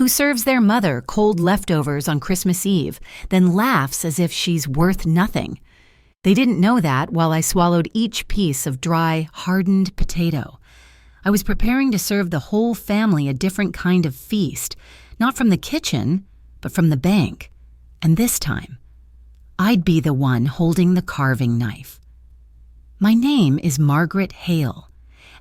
who serves their mother cold leftovers on Christmas Eve, then laughs as if she's worth nothing. They didn't know that while I swallowed each piece of dry, hardened potato. I was preparing to serve the whole family a different kind of feast, not from the kitchen, but from the bank. And this time, I'd be the one holding the carving knife. My name is Margaret Hale,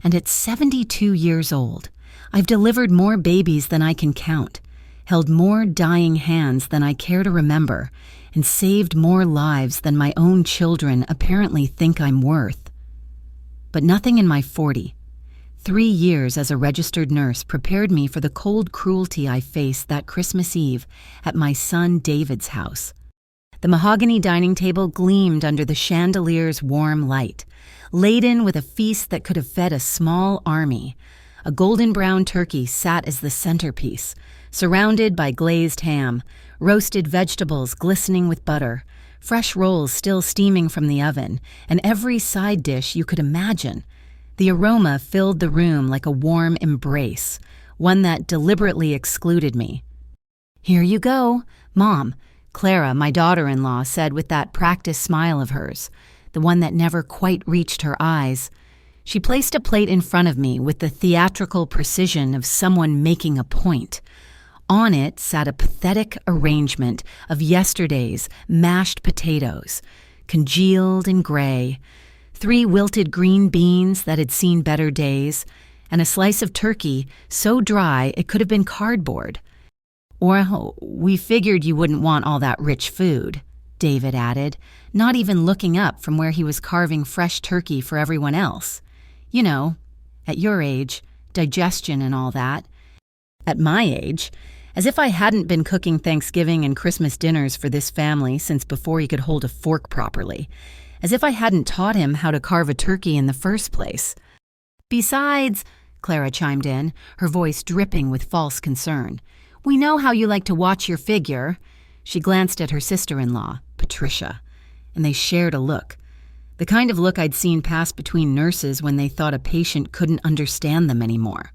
and at 72 years old, I've delivered more babies than I can count, held more dying hands than I care to remember, and saved more lives than my own children apparently think I'm worth. But nothing in my 3 years as a registered nurse prepared me for the cold cruelty I faced that Christmas Eve at my son David's house. The mahogany dining table gleamed under the chandelier's warm light, laden with a feast that could have fed a small army. A golden brown turkey sat as the centerpiece, surrounded by glazed ham, roasted vegetables glistening with butter, fresh rolls still steaming from the oven, and every side dish you could imagine. The aroma filled the room like a warm embrace, one that deliberately excluded me. "Here you go, Mom," Clara, my daughter-in-law, said with that practiced smile of hers, the one that never quite reached her eyes. She placed a plate in front of me with the theatrical precision of someone making a point. On it sat a pathetic arrangement of yesterday's mashed potatoes, congealed and gray, 3 wilted green beans that had seen better days, and a slice of turkey so dry it could have been cardboard. "Well, we figured you wouldn't want all that rich food," David added, not even looking up from where he was carving fresh turkey for everyone else. "You know, at your age, digestion and all that. At my age, as if I hadn't been cooking Thanksgiving and Christmas dinners for this family since before he could hold a fork properly. As if I hadn't taught him how to carve a turkey in the first place. Besides," Clara chimed in, her voice dripping with false concern, "we know how you like to watch your figure." She glanced at her sister-in-law, Patricia, and they shared a look. The kind of look I'd seen pass between nurses when they thought a patient couldn't understand them anymore.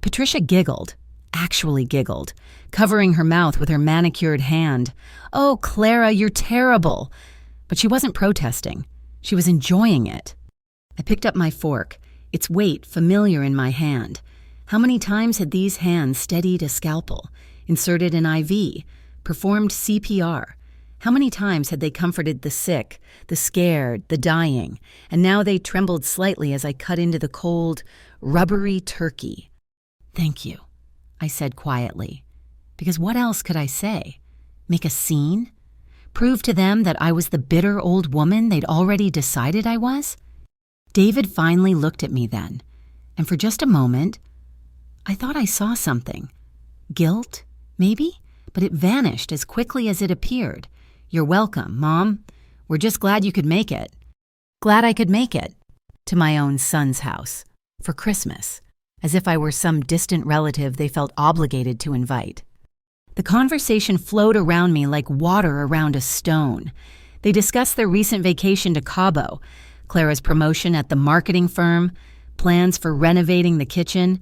Patricia giggled, actually giggled, covering her mouth with her manicured hand. "Oh, Clara, you're terrible." But she wasn't protesting. She was enjoying it. I picked up my fork, its weight familiar in my hand. How many times had these hands steadied a scalpel, inserted an IV, performed CPR? How many times had they comforted the sick, the scared, the dying, and now they trembled slightly as I cut into the cold, rubbery turkey. "Thank you," I said quietly, because what else could I say? Make a scene? Prove to them that I was the bitter old woman they'd already decided I was? David finally looked at me then, and for just a moment, I thought I saw something. Guilt, maybe? But it vanished as quickly as it appeared. "You're welcome, Mom. We're just glad you could make it." Glad I could make it. To my own son's house. For Christmas. As if I were some distant relative they felt obligated to invite. The conversation flowed around me like water around a stone. They discussed their recent vacation to Cabo, Clara's promotion at the marketing firm, plans for renovating the kitchen.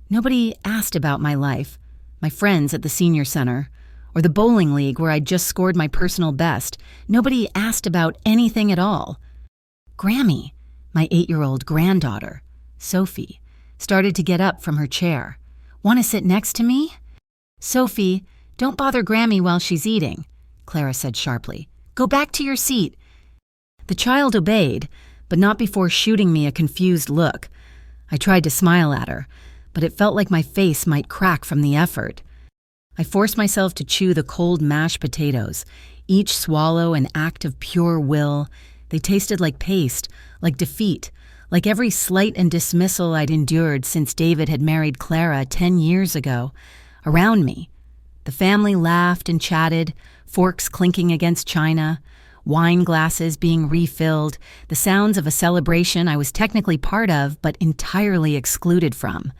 Nobody asked about my life, my friends at the senior center, or the bowling league where I'd just scored my personal best. Nobody asked about anything at all. Grammy, my 8-year-old granddaughter, Sophie, started to get up from her chair. "Want to sit next to me?" "Sophie, don't bother Grammy while she's eating," Clara said sharply. "Go back to your seat." The child obeyed, but not before shooting me a confused look. I tried to smile at her, but it felt like my face might crack from the effort. I forced myself to chew the cold mashed potatoes, each swallow an act of pure will. They tasted like paste, like defeat, like every slight and dismissal I'd endured since David had married Clara 10 years ago. Around me, the family laughed and chatted, forks clinking against china, wine glasses being refilled, the sounds of a celebration I was technically part of but entirely excluded from.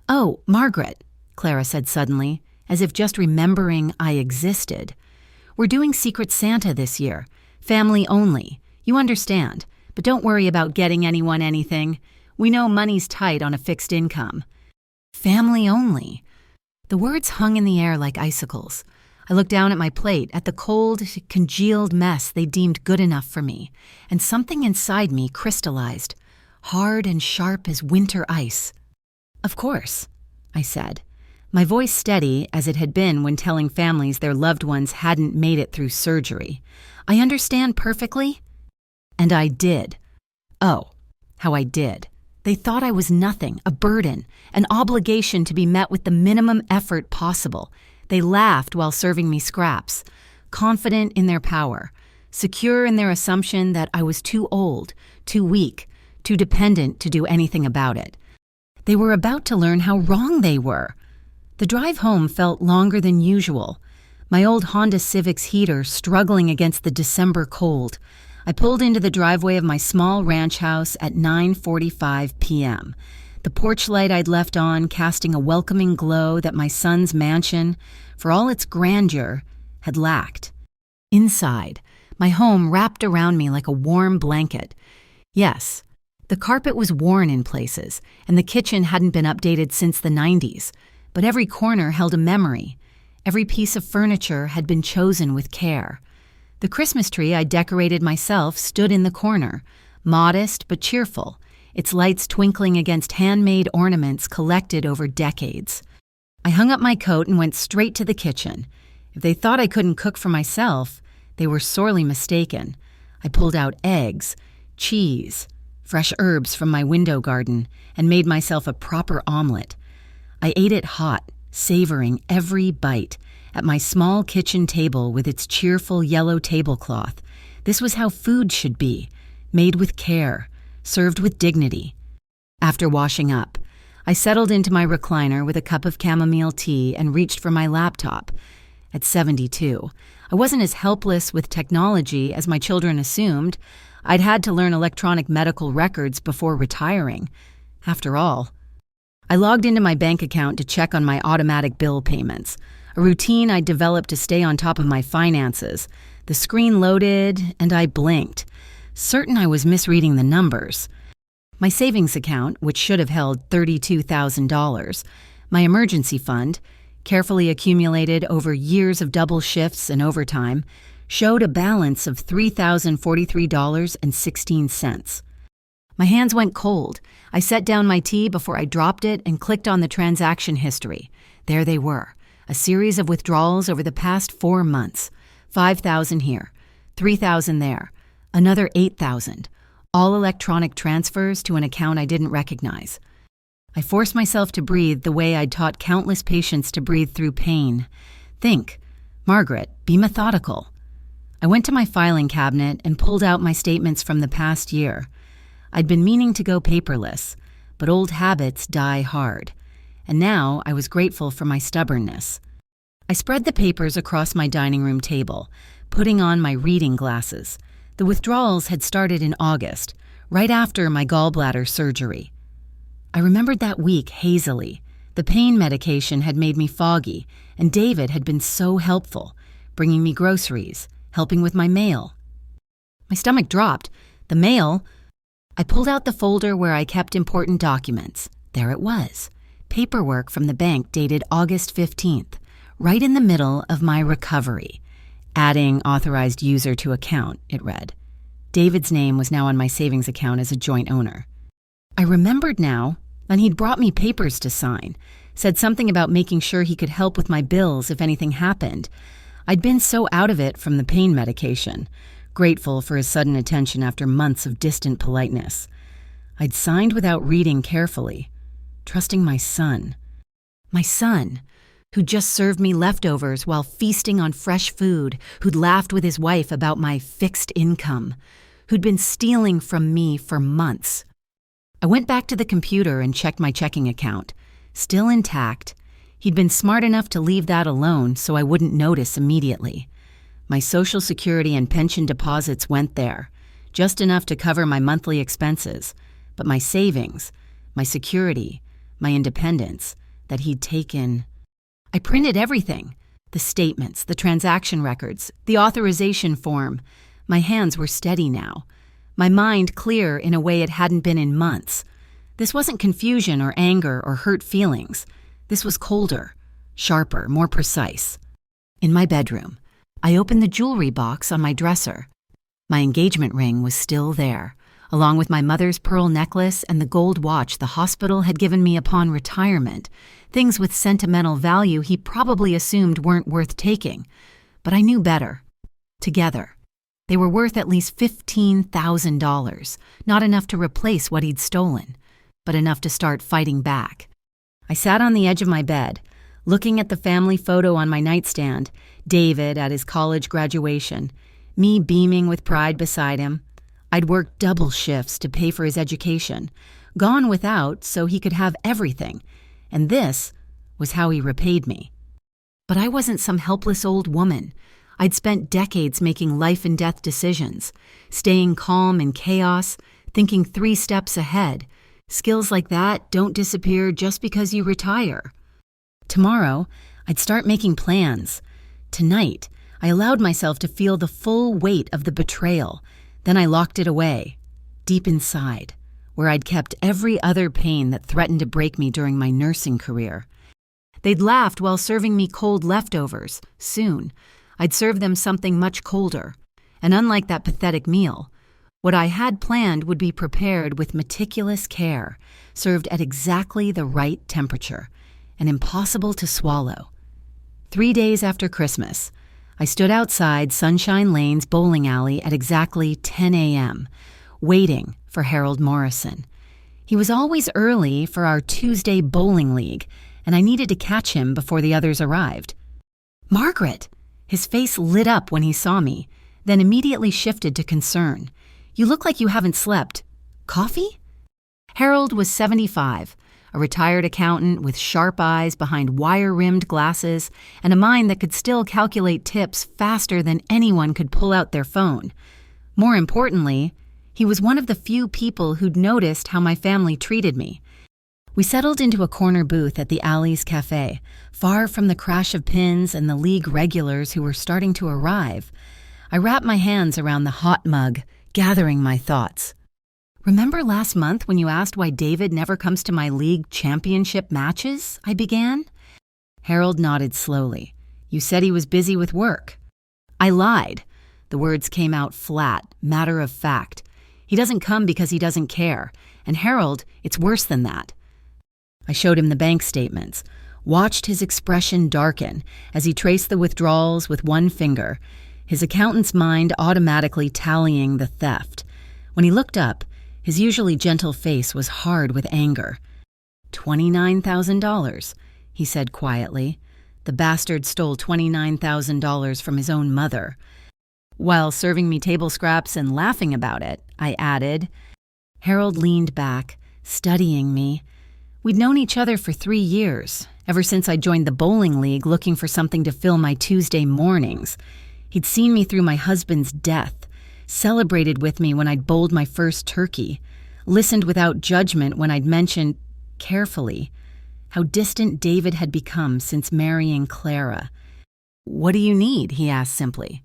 "Oh, Margaret," Clara said suddenly, as if just remembering I existed. "We're doing Secret Santa this year, family only. You understand, but don't worry about getting anyone anything. We know money's tight on a fixed income." Family only. The words hung in the air like icicles. I looked down at my plate, at the cold, congealed mess they deemed good enough for me, and something inside me crystallized, hard and sharp as winter ice. "Of course," I said, my voice steady as it had been when telling families their loved ones hadn't made it through surgery. "I understand perfectly." And I did. Oh, how I did. They thought I was nothing, a burden, an obligation to be met with the minimum effort possible. They laughed while serving me scraps, confident in their power, secure in their assumption that I was too old, too weak, too dependent to do anything about it. They were about to learn how wrong they were. The drive home felt longer than usual, my old Honda Civic's heater struggling against the December cold. I pulled into the driveway of my small ranch house at 9:45 p.m., the porch light I'd left on casting a welcoming glow that my son's mansion, for all its grandeur, had lacked. Inside, my home wrapped around me like a warm blanket. Yes, the carpet was worn in places, and the kitchen hadn't been updated since the 90s, but every corner held a memory. Every piece of furniture had been chosen with care. The Christmas tree I decorated myself stood in the corner, modest but cheerful, its lights twinkling against handmade ornaments collected over decades. I hung up my coat and went straight to the kitchen. If they thought I couldn't cook for myself, they were sorely mistaken. I pulled out eggs, cheese, fresh herbs from my window garden, and made myself a proper omelet. I ate it hot, savoring every bite, at my small kitchen table with its cheerful yellow tablecloth. This was how food should be, made with care, served with dignity. After washing up, I settled into my recliner with a cup of chamomile tea and reached for my laptop. At 72, I wasn't as helpless with technology as my children assumed. I'd had to learn electronic medical records before retiring. After all, I logged into my bank account to check on my automatic bill payments, a routine I'd developed to stay on top of my finances. The screen loaded, and I blinked, certain I was misreading the numbers. My savings account, which should have held $32,000, my emergency fund, carefully accumulated over years of double shifts and overtime, showed a balance of $3,043.16. My hands went cold. I set down my tea before I dropped it and clicked on the transaction history. There they were, a series of withdrawals over the past 4 months. $5,000 here, $3,000 there, another $8,000, all electronic transfers to an account I didn't recognize. I forced myself to breathe the way I'd taught countless patients to breathe through pain. Think, Margaret, be methodical. I went to my filing cabinet and pulled out my statements from the past year. I'd been meaning to go paperless, but old habits die hard, and now I was grateful for my stubbornness. I spread the papers across my dining room table, putting on my reading glasses. The withdrawals had started in August, right after my gallbladder surgery. I remembered that week hazily. The pain medication had made me foggy, and David had been so helpful, bringing me groceries, helping with my mail. My stomach dropped. The mail? I pulled out the folder where I kept important documents. There it was, paperwork from the bank dated August 15th, right in the middle of my recovery. Adding authorized user to account, it read. David's name was now on my savings account as a joint owner. I remembered now, and he'd brought me papers to sign, said something about making sure he could help with my bills if anything happened. I'd been so out of it from the pain medication, grateful for his sudden attention after months of distant politeness. I'd signed without reading carefully, trusting my son, who'd just served me leftovers while feasting on fresh food, who'd laughed with his wife about my fixed income, who'd been stealing from me for months. I went back to the computer and checked my checking account. Still intact. He'd been smart enough to leave that alone so I wouldn't notice immediately. My Social Security and pension deposits went there, just enough to cover my monthly expenses, but my savings, my security, my independence, that he'd taken. I printed everything, the statements, the transaction records, the authorization form. My hands were steady now, my mind clear in a way it hadn't been in months. This wasn't confusion or anger or hurt feelings. This was colder, sharper, more precise. In my bedroom, I opened the jewelry box on my dresser. My engagement ring was still there, along with my mother's pearl necklace and the gold watch the hospital had given me upon retirement, things with sentimental value he probably assumed weren't worth taking. But I knew better. Together, they were worth at least $15,000, not enough to replace what he'd stolen, but enough to start fighting back. I sat on the edge of my bed, looking at the family photo on my nightstand, David at his college graduation, me beaming with pride beside him. I'd worked double shifts to pay for his education, gone without so he could have everything, and this was how he repaid me. But I wasn't some helpless old woman. I'd spent decades making life and death decisions, staying calm in chaos, thinking 3 steps ahead. Skills like that don't disappear just because you retire. Tomorrow, I'd start making plans. Tonight, I allowed myself to feel the full weight of the betrayal. Then I locked it away, deep inside, where I'd kept every other pain that threatened to break me during my nursing career. They'd laughed while serving me cold leftovers. Soon, I'd serve them something much colder. And unlike that pathetic meal, what I had planned would be prepared with meticulous care, served at exactly the right temperature, and impossible to swallow. 3 days after Christmas, I stood outside Sunshine Lane's bowling alley at exactly 10 a.m., waiting for Harold Morrison. He was always early for our Tuesday bowling league, and I needed to catch him before the others arrived. "Margaret!" His face lit up when he saw me, then immediately shifted to concern. "You look like you haven't slept. Coffee?" Harold was 75, a retired accountant with sharp eyes behind wire-rimmed glasses and a mind that could still calculate tips faster than anyone could pull out their phone. More importantly, he was one of the few people who'd noticed how my family treated me. We settled into a corner booth at the alley's cafe, far from the crash of pins and the league regulars who were starting to arrive. I wrapped my hands around the hot mug, gathering my thoughts. "Remember last month when you asked why David never comes to my league championship matches?" I began. Harold nodded slowly. "You said he was busy with work." I lied. The words came out flat, matter of fact. He doesn't come because he doesn't care. And Harold, it's worse than that. I showed him the bank statements, watched his expression darken as he traced the withdrawals with one finger, his accountant's mind automatically tallying the theft. When he looked up, his usually gentle face was hard with anger. $29,000, he said quietly. The bastard stole $29,000 from his own mother. While serving me table scraps and laughing about it, I added. Harold leaned back, studying me. We'd known each other for 3 years, ever since I joined the bowling league looking for something to fill my Tuesday mornings. He'd seen me through my husband's death, celebrated with me when I'd bowled my first turkey, listened without judgment when I'd mentioned, carefully, how distant David had become since marrying Clara. "What do you need?" he asked simply.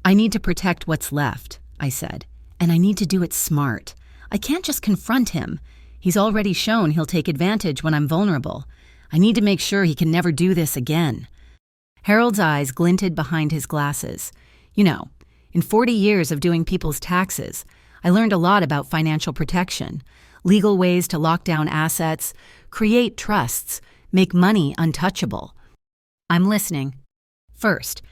"I need to protect what's left," I said, "and I need to do it smart. I can't just confront him. He's already shown he'll take advantage when I'm vulnerable. I need to make sure he can never do this again." Harold's eyes glinted behind his glasses. "You know, in 40 years of doing people's taxes, I learned a lot about financial protection, legal ways to lock down assets, create trusts, make money untouchable." "I'm listening." "First,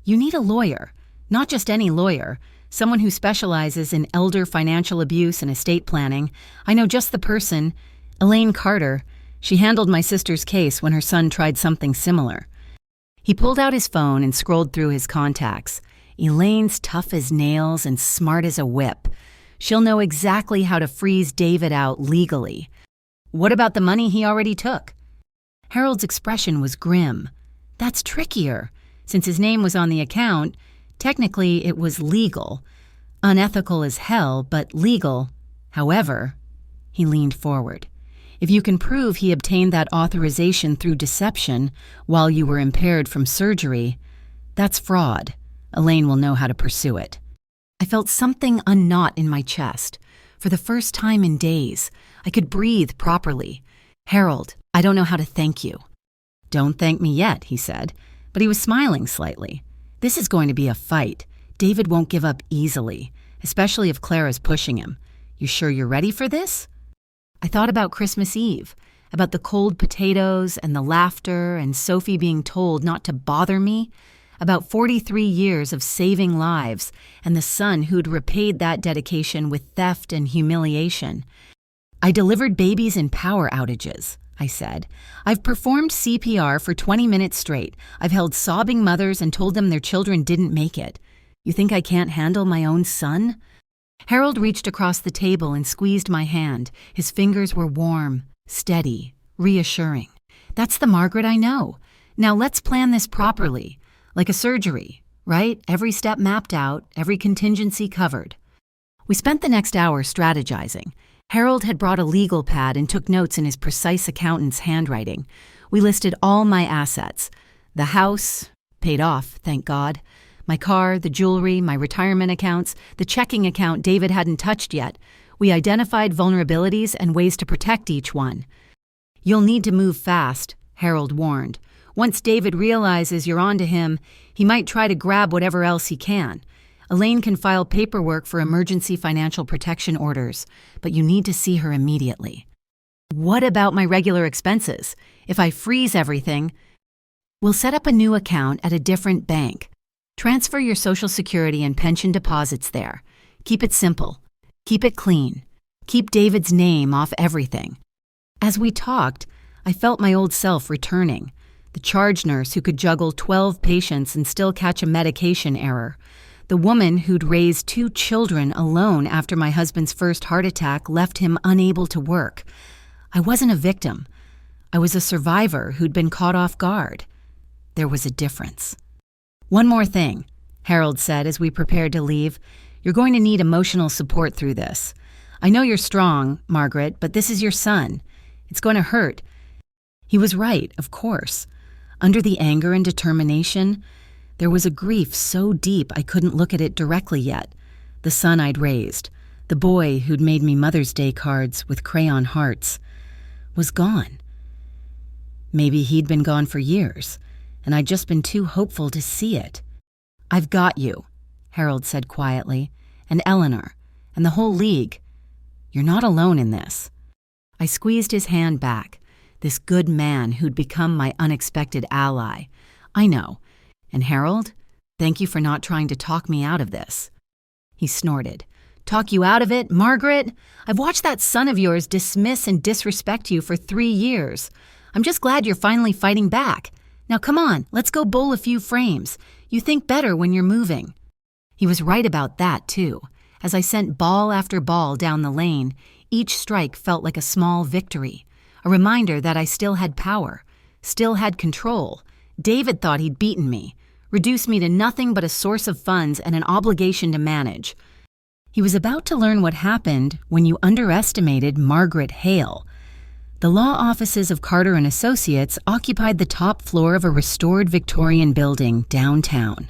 you need a lawyer, not just any lawyer, someone who specializes in elder financial abuse and estate planning. I know just the person, Elaine Carter. She handled my sister's case when her son tried something similar." He pulled out his phone and scrolled through his contacts. "Elaine's tough as nails and smart as a whip. She'll know exactly how to freeze David out legally." "What about the money he already took?" Harold's expression was grim. "That's trickier. Since his name was on the account, technically it was legal. Unethical as hell, but legal. However," he leaned forward, "if you can prove he obtained that authorization through deception while you were impaired from surgery, that's fraud. Elaine will know how to pursue it." I felt something unknot in my chest. For the first time in days, I could breathe properly. "Harold, I don't know how to thank you." "Don't thank me yet," he said, but he was smiling slightly. "This is going to be a fight. David won't give up easily, especially if Clara's pushing him. You sure you're ready for this?" I thought about Christmas Eve, about the cold potatoes and the laughter and Sophie being told not to bother me, about 43 years of saving lives and the son who'd repaid that dedication with theft and humiliation. "I delivered babies in power outages," I said. "I've performed CPR for 20 minutes straight. I've held sobbing mothers and told them their children didn't make it. You think I can't handle my own son?" Harold reached across the table and squeezed my hand. His fingers were warm, steady, reassuring. "That's the Margaret I know. Now let's plan this properly. Like a surgery, right? Every step mapped out, every contingency covered." We spent the next hour strategizing. Harold had brought a legal pad and took notes in his precise accountant's handwriting. We listed all my assets. The house, paid off, thank God. My car, the jewelry, my retirement accounts, the checking account David hadn't touched yet. We identified vulnerabilities and ways to protect each one. "You'll need to move fast," Harold warned. "Once David realizes you're onto him, he might try to grab whatever else he can. Elaine can file paperwork for emergency financial protection orders, but you need to see her immediately." "What about my regular expenses? If I freeze everything..." "We'll set up a new account at a different bank. Transfer your Social Security and pension deposits there. Keep it simple. Keep it clean. Keep David's name off everything." As we talked, I felt my old self returning. The charge nurse who could juggle 12 patients and still catch a medication error. The woman who'd raised 2 children alone after my husband's first heart attack left him unable to work. I wasn't a victim. I was a survivor who'd been caught off guard. There was a difference. "One more thing," Harold said as we prepared to leave. "You're going to need emotional support through this. I know you're strong, Margaret, but this is your son. It's going to hurt." He was right, of course. Under the anger and determination, there was a grief so deep I couldn't look at it directly yet. The son I'd raised, the boy who'd made me Mother's Day cards with crayon hearts, was gone. Maybe he'd been gone for years, and I'd just been too hopeful to see it. "I've got you," Harold said quietly, "and Eleanor, and the whole league. You're not alone in this." I squeezed his hand back, this good man who'd become my unexpected ally. "I know. And Harold, thank you for not trying to talk me out of this." He snorted. "Talk you out of it, Margaret? I've watched that son of yours dismiss and disrespect you for 3 years. I'm just glad you're finally fighting back. Now come on, let's go bowl a few frames. You think better when you're moving." He was right about that, too. As I sent ball after ball down the lane, each strike felt like a small victory, a reminder that I still had power, still had control. David thought he'd beaten me, reduced me to nothing but a source of funds and an obligation to manage. He was about to learn what happened when you underestimated Margaret Hale. The law offices of Carter and Associates occupied the top floor of a restored Victorian building downtown.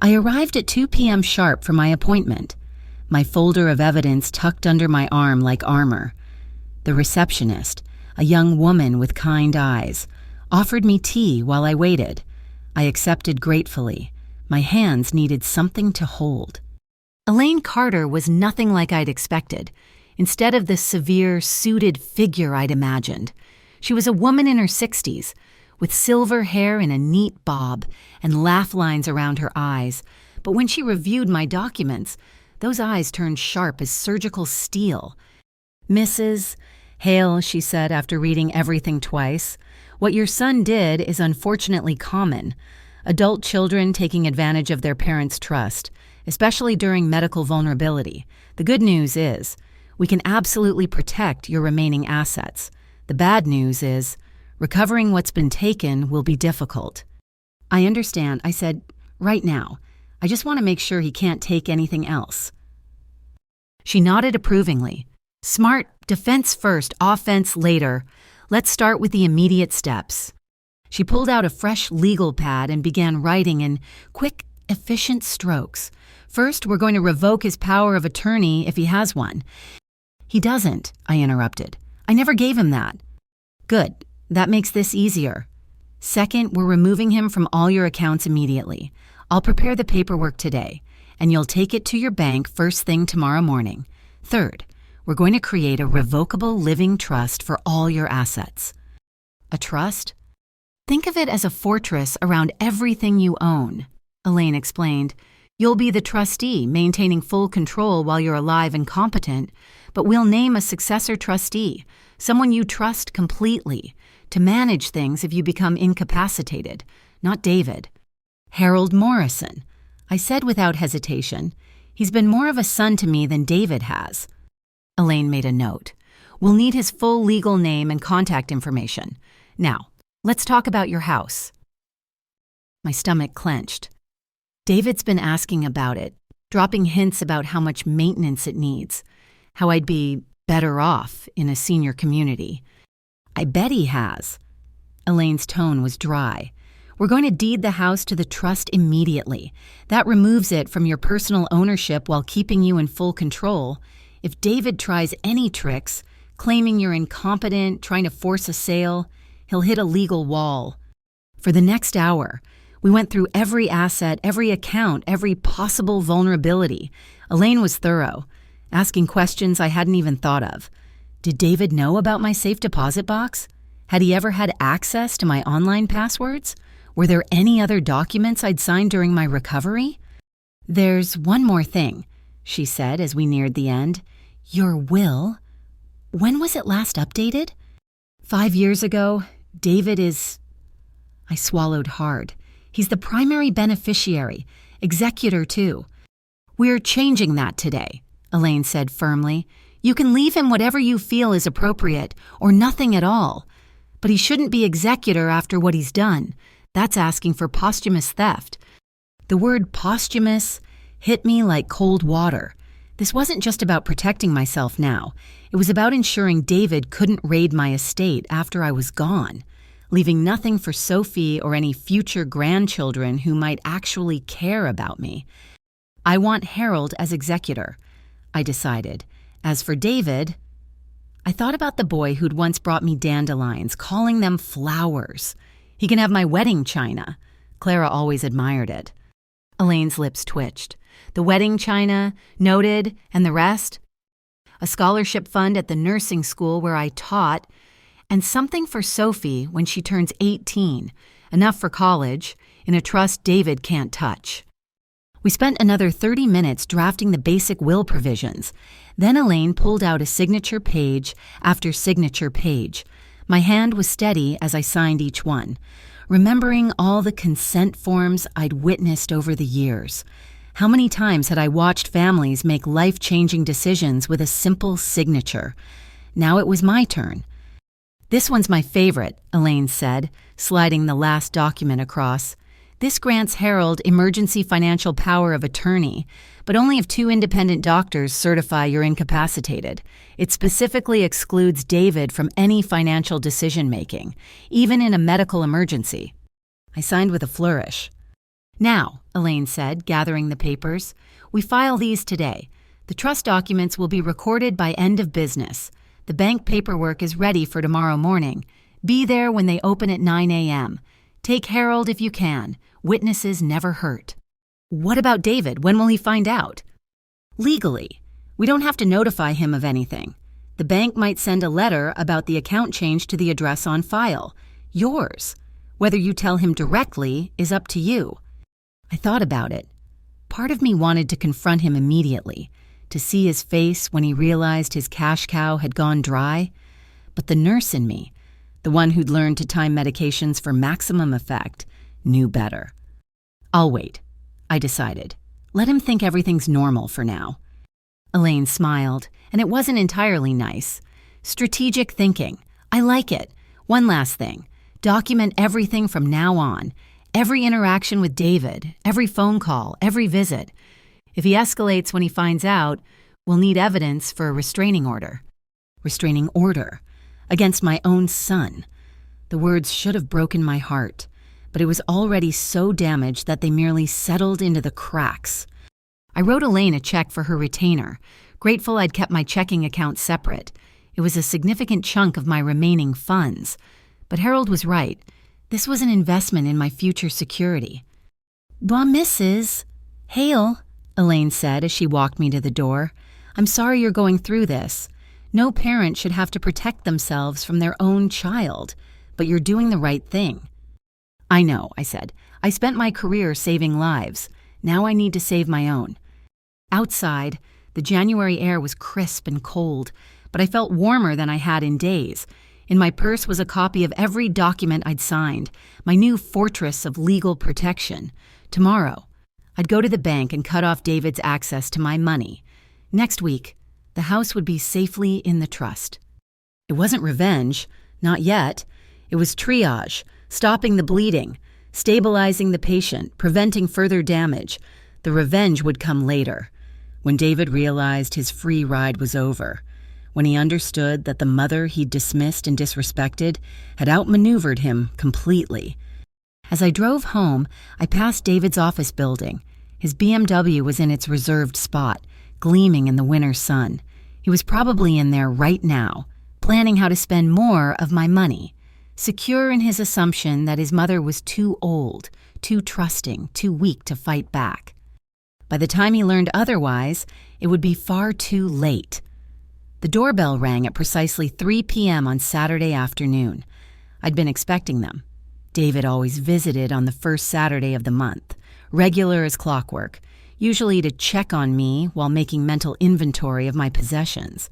I arrived at 2 p.m. sharp for my appointment, my folder of evidence tucked under my arm like armor. The receptionist, a young woman with kind eyes, offered me tea while I waited. I accepted gratefully. My hands needed something to hold. Elaine Carter was nothing like I'd expected. Instead of the severe, suited figure I'd imagined, she was a woman in her 60s, with silver hair in a neat bob and laugh lines around her eyes. But when she reviewed my documents, those eyes turned sharp as surgical steel. "Mrs. Hale," she said after reading everything twice, "what your son did is unfortunately common. Adult children taking advantage of their parents' trust, especially during medical vulnerability. The good news is, we can absolutely protect your remaining assets. The bad news is, recovering what's been taken will be difficult." "I understand," I said, "right now. I just want to make sure he can't take anything else." She nodded approvingly. "Smart, defense first, offense later. Let's start with the immediate steps." She pulled out a fresh legal pad and began writing in quick, efficient strokes. "First, we're going to revoke his power of attorney if he has one." "He doesn't," I interrupted. "I never gave him that." "Good. That makes this easier." Second, we're removing him from all your accounts immediately. I'll prepare the paperwork today, and you'll take it to your bank first thing tomorrow morning. Third, we're going to create a revocable living trust for all your assets. A trust? Think of it as a fortress around everything you own, Elaine explained. You'll be the trustee, maintaining full control while you're alive and competent, but we'll name a successor trustee, someone you trust completely, to manage things if you become incapacitated, not David. Harold Morrison, I said without hesitation. He's been more of a son to me than David has. Elaine made a note. We'll need his full legal name and contact information. Now, let's talk about your house. My stomach clenched. David's been asking about it, dropping hints about how much maintenance it needs, how I'd be better off in a senior community. I bet he has. Elaine's tone was dry. We're going to deed the house to the trust immediately. That removes it from your personal ownership while keeping you in full control. If David tries any tricks, claiming you're incompetent, trying to force a sale, he'll hit a legal wall. For the next hour, we went through every asset, every account, every possible vulnerability. Elaine was thorough, asking questions I hadn't even thought of. Did David know about my safe deposit box? Had he ever had access to my online passwords? Were there any other documents I'd signed during my recovery? There's one more thing, she said as we neared the end. Your will? When was it last updated? 5 years ago. David is... I swallowed hard. He's the primary beneficiary, executor too. We're changing that today, Elaine said firmly. You can leave him whatever you feel is appropriate, or nothing at all. But he shouldn't be executor after what he's done. That's asking for posthumous theft. The word posthumous hit me like cold water. This wasn't just about protecting myself now. It was about ensuring David couldn't raid my estate after I was gone, leaving nothing for Sophie or any future grandchildren who might actually care about me. I want Harold as executor, I decided. As for David, I thought about the boy who'd once brought me dandelions, calling them flowers. He can have my wedding china. Clara always admired it. Elaine's lips twitched. The wedding china, noted, and the rest? A scholarship fund at the nursing school where I taught, and something for Sophie when she turns 18, enough for college, in a trust David can't touch. We spent another 30 minutes drafting the basic will provisions. Then Elaine pulled out a signature page after signature page. My hand was steady as I signed each one, remembering all the consent forms I'd witnessed over the years. How many times had I watched families make life-changing decisions with a simple signature? Now it was my turn. This one's my favorite, Elaine said, sliding the last document across. This grants Harold emergency financial power of attorney, but only if 2 independent doctors certify you're incapacitated. It specifically excludes David from any financial decision-making, even in a medical emergency. I signed with a flourish. Now, Elaine said, gathering the papers, we file these today. The trust documents will be recorded by end of business. The bank paperwork is ready for tomorrow morning. Be there when they open at 9 a.m. Take Harold if you can. Witnesses never hurt. What about David? When will he find out? Legally, we don't have to notify him of anything. The bank might send a letter about the account change to the address on file. Yours. Whether you tell him directly is up to you. I thought about it. Part of me wanted to confront him immediately, to see his face when he realized his cash cow had gone dry. But the nurse in me, the one who'd learned to time medications for maximum effect, knew better. I'll wait, I decided. Let him think everything's normal for now. Elaine smiled, and it wasn't entirely nice. Strategic thinking. I like it. One last thing. Document everything from now on. Every interaction with David, every phone call, every visit. If he escalates when he finds out, we'll need evidence for a restraining order. Restraining order? Against my own son. The words should have broken my heart, but it was already so damaged that they merely settled into the cracks. I wrote Elaine a check for her retainer, grateful I'd kept my checking account separate. It was a significant chunk of my remaining funds. But Harold was right. This was an investment in my future security. "Bah, Mrs. Hale," Elaine said as she walked me to the door. "I'm sorry you're going through this. No parent should have to protect themselves from their own child, but you're doing the right thing." "I know," I said. "I spent my career saving lives. Now I need to save my own." Outside, the January air was crisp and cold, but I felt warmer than I had in days. In my purse was a copy of every document I'd signed, my new fortress of legal protection. Tomorrow, I'd go to the bank and cut off David's access to my money. Next week, the house would be safely in the trust. It wasn't revenge, not yet. It was triage, stopping the bleeding, stabilizing the patient, preventing further damage. The revenge would come later, when David realized his free ride was over, when he understood that the mother he'd dismissed and disrespected had outmaneuvered him completely. As I drove home, I passed David's office building. His BMW was in its reserved spot, gleaming in the winter sun. He was probably in there right now, planning how to spend more of my money, secure in his assumption that his mother was too old, too trusting, too weak to fight back. By the time he learned otherwise, it would be far too late. The doorbell rang at precisely 3 p.m. on Saturday afternoon. I'd been expecting them. David always visited on the first Saturday of the month, regular as clockwork, usually to check on me while making mental inventory of my possessions.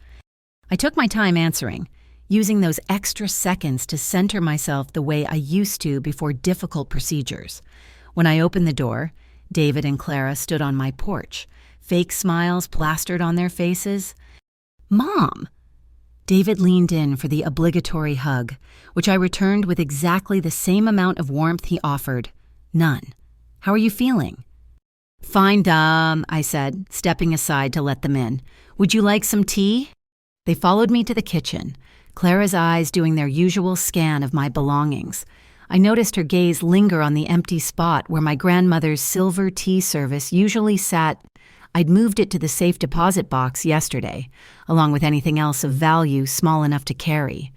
I took my time answering, using those extra seconds to center myself the way I used to before difficult procedures. When I opened the door, David and Clara stood on my porch, fake smiles plastered on their faces. "Mom!" David leaned in for the obligatory hug, which I returned with exactly the same amount of warmth he offered. None. "How are you feeling?" "Fine, Dom," I said, stepping aside to let them in. "Would you like some tea?" They followed me to the kitchen, Clara's eyes doing their usual scan of my belongings. I noticed her gaze linger on the empty spot where my grandmother's silver tea service usually sat. I'd moved it to the safe deposit box yesterday, along with anything else of value small enough to carry.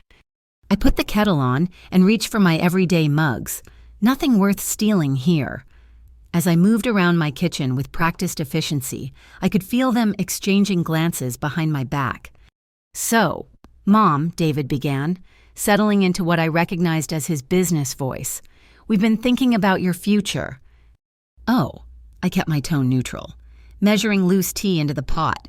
I put the kettle on and reached for my everyday mugs. Nothing worth stealing here. As I moved around my kitchen with practiced efficiency, I could feel them exchanging glances behind my back. "So, Mom," David began, settling into what I recognized as his business voice, "we've been thinking about your future." "Oh," I kept my tone neutral, measuring loose tea into the pot.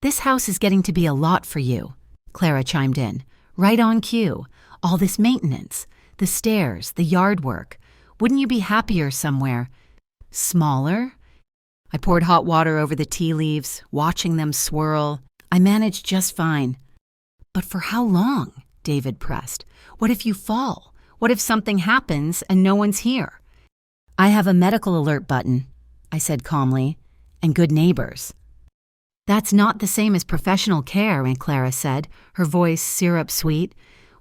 "This house is getting to be a lot for you," Clara chimed in, right on cue. "All this maintenance, the stairs, the yard work. Wouldn't you be happier somewhere smaller?" I poured hot water over the tea leaves, watching them swirl. I managed just fine. "But for how long?" David pressed. "What if you fall? What if something happens and no one's here?" "I have a medical alert button," I said calmly, "and good neighbors." "That's not the same as professional care," Aunt Clara said, her voice syrup sweet.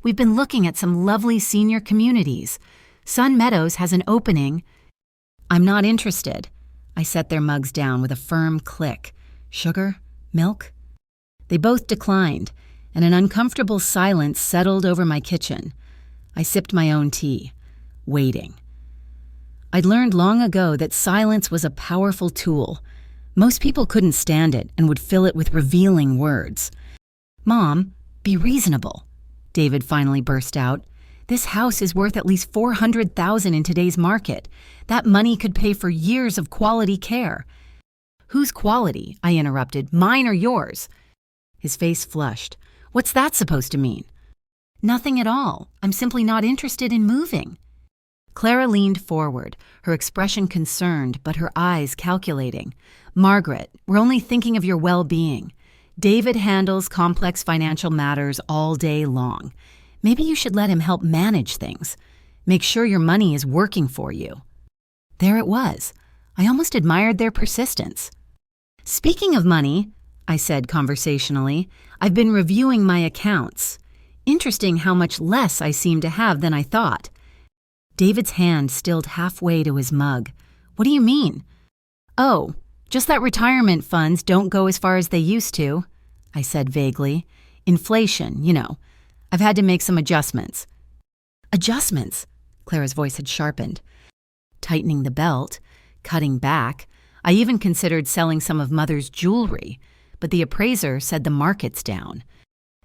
"We've been looking at some lovely senior communities. Sun Meadows has an opening." "I'm not interested." I set their mugs down with a firm click. "Sugar? Milk?" They both declined, and an uncomfortable silence settled over my kitchen. I sipped my own tea, waiting. I'd learned long ago that silence was a powerful tool. Most people couldn't stand it and would fill it with revealing words. "Mom, be reasonable," David finally burst out. "This house is worth at least $400,000 in today's market. That money could pay for years of quality care." "Whose quality?" I interrupted. "Mine or yours?" His face flushed. "What's that supposed to mean?" "Nothing at all. I'm simply not interested in moving." Clara leaned forward, her expression concerned, but her eyes calculating. "Margaret, we're only thinking of your well-being. David handles complex financial matters all day long. Maybe you should let him help manage things. Make sure your money is working for you." There it was. I almost admired their persistence. "Speaking of money," I said conversationally, "I've been reviewing my accounts. Interesting how much less I seem to have than I thought." David's hand stilled halfway to his mug. "What do you mean?" "Oh, just that retirement funds don't go as far as they used to," I said vaguely. "Inflation, you know. I've had to make some adjustments." "Adjustments?" Clara's voice had sharpened. Tightening the belt, cutting back. I even considered selling some of Mother's jewelry, but the appraiser said the market's down.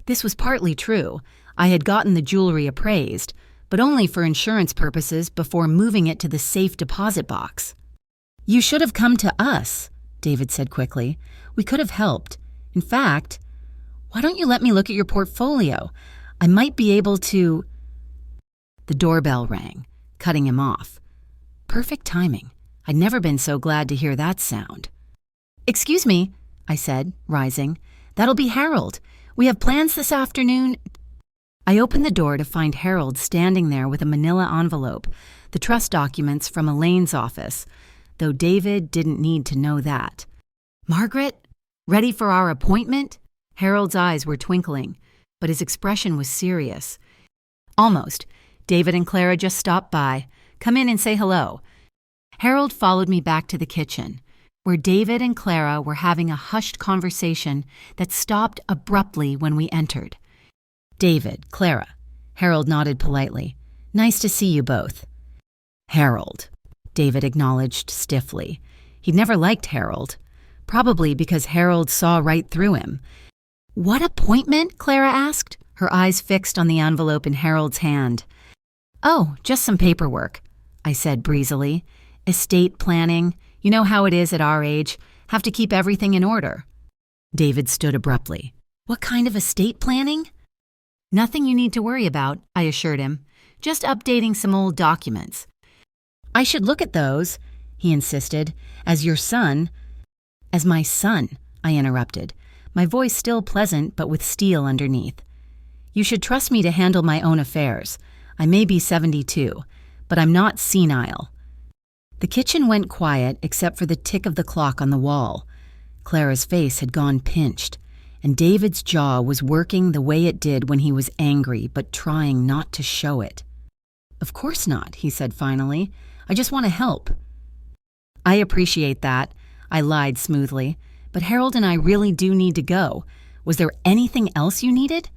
This was partly true. I had gotten the jewelry appraised, but only for insurance purposes before moving it to the safe deposit box. "You should have come to us," David said quickly. "We could have helped. In fact, why don't you let me look at your portfolio? I might be able to—" The doorbell rang, cutting him off. Perfect timing. I'd never been so glad to hear that sound. "Excuse me," I said, rising. "That'll be Harold. We have plans this afternoon." I opened the door to find Harold standing there with a manila envelope, the trust documents from Elaine's office, though David didn't need to know that. "Margaret, ready for our appointment?" Harold's eyes were twinkling, but his expression was serious. "Almost. David and Clara just stopped by. Come in and say hello." Harold followed me back to the kitchen, where David and Clara were having a hushed conversation that stopped abruptly when we entered. "David, Clara." Harold nodded politely. "Nice to see you both." "Harold," David acknowledged stiffly. He'd never liked Harold, probably because Harold saw right through him. "What appointment?" Clara asked, her eyes fixed on the envelope in Harold's hand. "Oh, just some paperwork," I said breezily. "Estate planning. You know how it is at our age. Have to keep everything in order." David stood abruptly. "What kind of estate planning?" "Nothing you need to worry about," I assured him. "Just updating some old documents." "I should look at those," he insisted. "As your son—" "As my son," I interrupted, my voice still pleasant but with steel underneath. "You should trust me to handle my own affairs. I may be 72, but I'm not senile." The kitchen went quiet except for the tick of the clock on the wall. Clara's face had gone pinched, and David's jaw was working the way it did when he was angry but trying not to show it. "Of course not," he said finally. "I just want to help." "I appreciate that," I lied smoothly, "but Harold and I really do need to go. Was there anything else you needed?"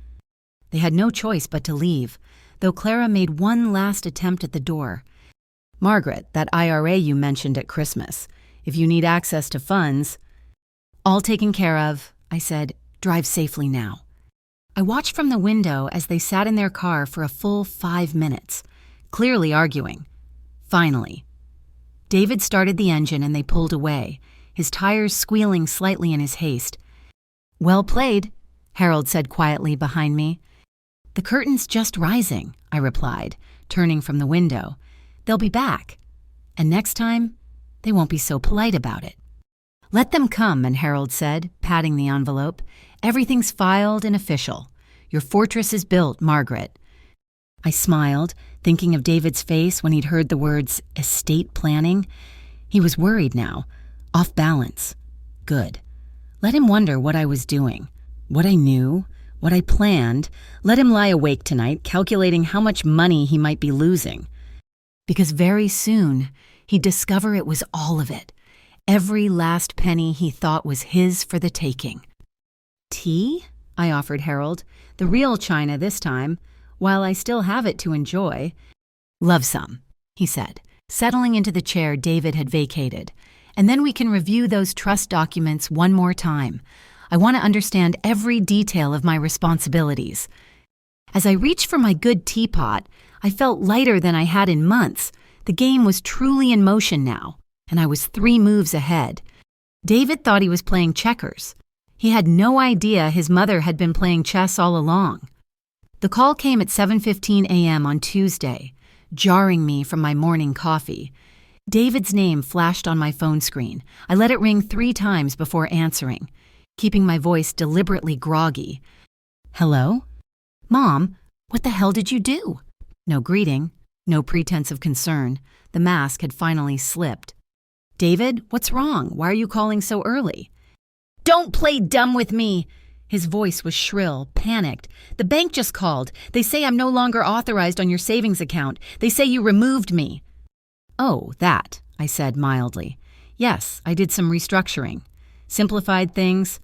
They had no choice but to leave, though Clara made one last attempt at the door. "Margaret, that IRA you mentioned at Christmas. If you need access to funds—" "All taken care of," I said. "Drive safely now." I watched from the window as they sat in their car for a full 5 minutes, clearly arguing. Finally, David started the engine and they pulled away, his tires squealing slightly in his haste. "Well played," Harold said quietly behind me. "The curtain's just rising," I replied, turning from the window. "They'll be back. And next time, they won't be so polite about it." "Let them come," and Harold said, patting the envelope. "Everything's filed and official. Your fortress is built, Margaret." I smiled, thinking of David's face when he'd heard the words estate planning. He was worried now, off balance. Good. Let him wonder what I was doing, what I knew, what I planned. Let him lie awake tonight, calculating how much money he might be losing. Because very soon, he'd discover it was all of it. Every last penny he thought was his for the taking. "Tea?" I offered Harold. "The real china this time, while I still have it to enjoy." "Love some," he said, settling into the chair David had vacated. "And then we can review those trust documents one more time. I want to understand every detail of my responsibilities." As I reached for my good teapot, I felt lighter than I had in months. The game was truly in motion now, and I was 3 moves ahead. David thought he was playing checkers. He had no idea his mother had been playing chess all along. The call came at 7:15 a.m. on Tuesday, jarring me from my morning coffee. David's name flashed on my phone screen. I let it ring 3 times before answering, keeping my voice deliberately groggy. "Hello? Mom, what the hell did you do?" No greeting, no pretense of concern. The mask had finally slipped. "David, what's wrong? Why are you calling so early?" "Don't play dumb with me!" His voice was shrill, panicked. "The bank just called. They say I'm no longer authorized on your savings account. They say you removed me." "Oh, that," I said mildly. "Yes, I did some restructuring. Simplified things."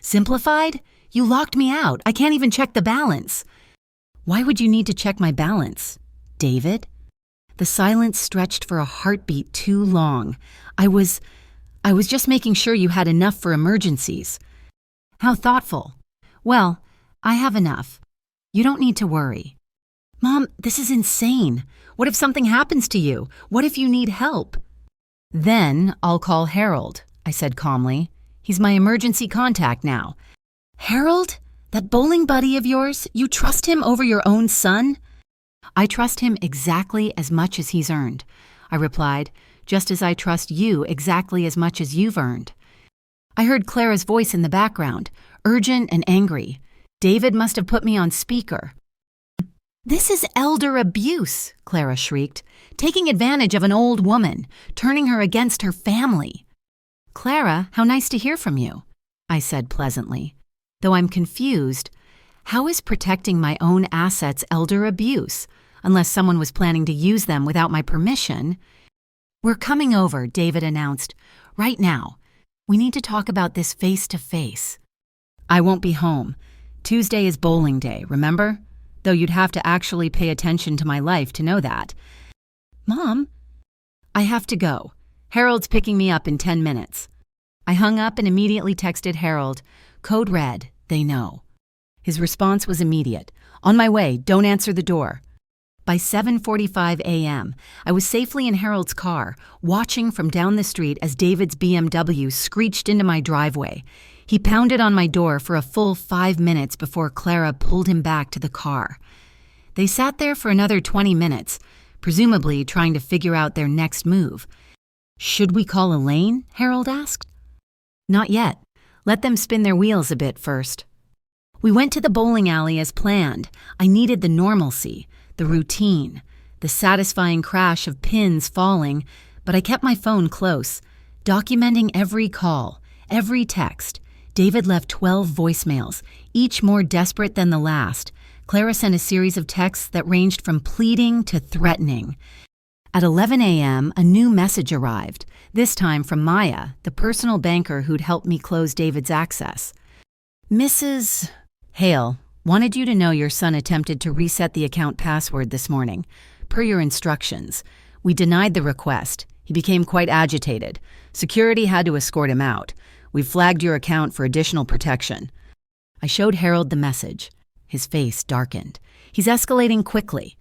"Simplified? You locked me out. I can't even check the balance." "Why would you need to check my balance, David?" The silence stretched for a heartbeat too long. I was just making sure you had enough for emergencies. How thoughtful. Well, I have enough. You don't need to worry. Mom, this is insane. What if something happens to you? What if you need help? Then I'll call Harold, I said calmly. He's my emergency contact now. Harold? That bowling buddy of yours? You trust him over your own son? I trust him exactly as much as he's earned, I replied, just as I trust you exactly as much as you've earned. I heard Clara's voice in the background, urgent and angry. David must have put me on speaker. This is elder abuse, Clara shrieked, taking advantage of an old woman, turning her against her family. Clara, how nice to hear from you, I said pleasantly. Though I'm confused, how is protecting my own assets elder abuse, unless someone was planning to use them without my permission? We're coming over, David announced. Right now. We need to talk about this face to face. I won't be home. Tuesday is bowling day, remember? Though you'd have to actually pay attention to my life to know that. Mom, I have to go. Harold's picking me up in 10 minutes. I hung up and immediately texted Harold. Code red, they know. His response was immediate. On my way, don't answer the door. By 7:45 a.m., I was safely in Harold's car, watching from down the street as David's BMW screeched into my driveway. He pounded on my door for a full 5 minutes before Clara pulled him back to the car. They sat there for another 20 minutes, presumably trying to figure out their next move. Should we call Elaine? Harold asked. Not yet. Let them spin their wheels a bit first. We went to the bowling alley as planned. I needed the normalcy, the routine, the satisfying crash of pins falling, but I kept my phone close, documenting every call, every text. David left 12 voicemails, each more desperate than the last. Clara sent a series of texts that ranged from pleading to threatening. At 11 a.m., a new message arrived, this time from Maya, the personal banker who'd helped me close David's access. Mrs. Hale, wanted you to know your son attempted to reset the account password this morning. Per your instructions. We denied the request. He became quite agitated. Security had to escort him out. We flagged your account for additional protection. I showed Harold the message. His face darkened. He's escalating quickly.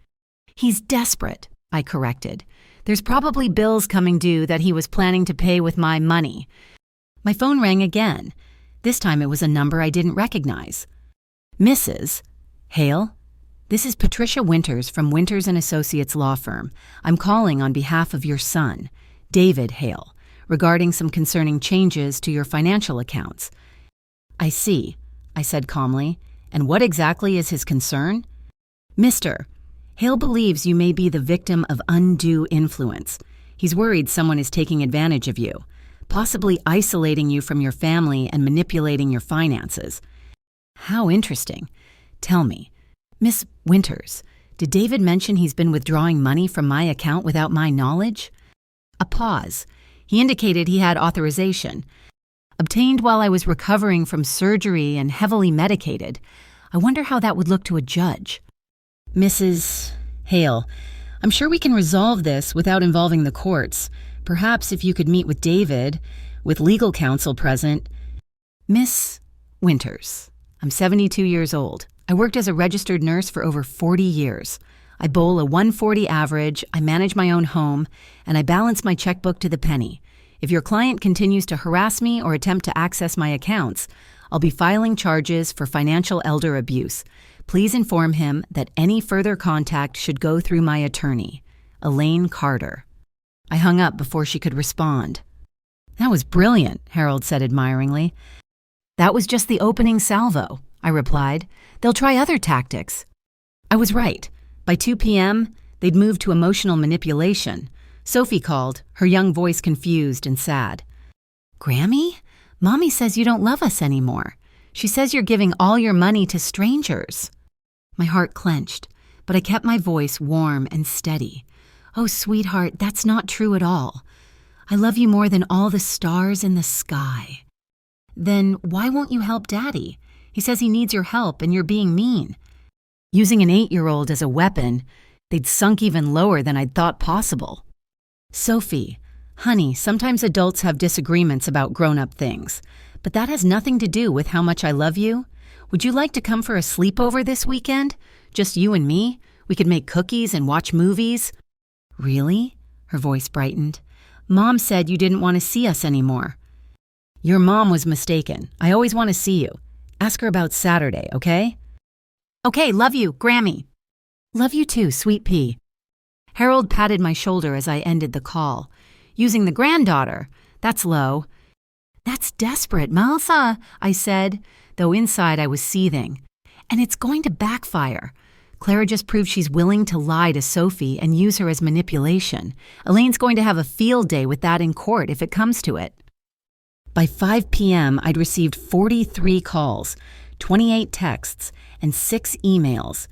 He's desperate, I corrected. There's probably bills coming due that he was planning to pay with my money. My phone rang again. This time it was a number I didn't recognize. Mrs. Hale, this is Patricia Winters from Winters & Associates law firm. I'm calling on behalf of your son, David Hale, regarding some concerning changes to your financial accounts. I see, I said calmly. And what exactly is his concern? Mr. Hale believes you may be the victim of undue influence. He's worried someone is taking advantage of you, possibly isolating you from your family and manipulating your finances. How interesting. Tell me, Miss Winters, did David mention he's been withdrawing money from my account without my knowledge? A pause. He indicated he had authorization. Obtained while I was recovering from surgery and heavily medicated. I wonder how that would look to a judge. Mrs. Hale, I'm sure we can resolve this without involving the courts. Perhaps if you could meet with David, with legal counsel present. Miss Winters, I'm 72 years old. I worked as a registered nurse for over 40 years. I bowl a 140 average, I manage my own home, and I balance my checkbook to the penny. If your client continues to harass me or attempt to access my accounts, I'll be filing charges for financial elder abuse. Please inform him that any further contact should go through my attorney, Elaine Carter. I hung up before she could respond. That was brilliant, Harold said admiringly. That was just the opening salvo, I replied. They'll try other tactics. I was right. By 2 p.m., they'd moved to emotional manipulation. Sophie called, her young voice confused and sad. Grammy? Mommy says you don't love us anymore. She says you're giving all your money to strangers. My heart clenched, but I kept my voice warm and steady. Oh, sweetheart, that's not true at all. I love you more than all the stars in the sky. Then why won't you help Daddy? He says he needs your help and you're being mean. Using an 8-year-old as a weapon, They'd sunk even lower than I'd thought possible. Sophie, honey, sometimes adults have disagreements about grown-up things, but that has nothing to do with how much I love you. Would you like to come for a sleepover this weekend? Just you and me? We could make cookies and watch movies. Really? Her voice brightened. Mom said you didn't want to see us anymore. Your mom was mistaken. I always want to see you. Ask her about Saturday, okay? Okay, love you, Grammy. Love you too, sweet pea. Harold patted my shoulder as I ended the call. Using the granddaughter. That's low. That's desperate, Melissa, I said, though inside I was seething. And it's going to backfire. Clara just proved she's willing to lie to Sophie and use her as manipulation. Elaine's going to have a field day with that in court if it comes to it. By 5 p.m., I'd received 43 calls, 28 texts, and 6 emails.